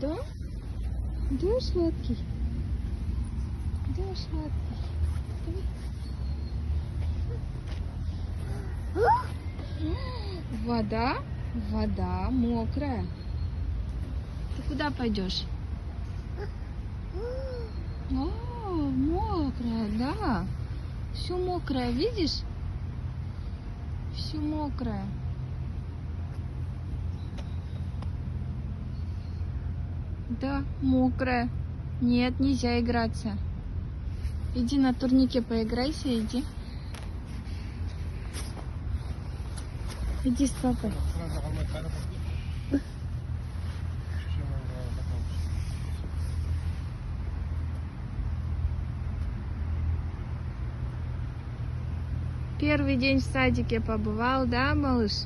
Да? Да, сладкий. Да, сладкий. Вода? Вода мокрая. Ты куда пойдешь? О, мокрая, да. Все мокрое, видишь? Все мокрое. Да, мокрая. Нет, нельзя играться. Иди на турнике поиграйся, иди. Иди с папой. Первый день в садике побывал, да, малыш?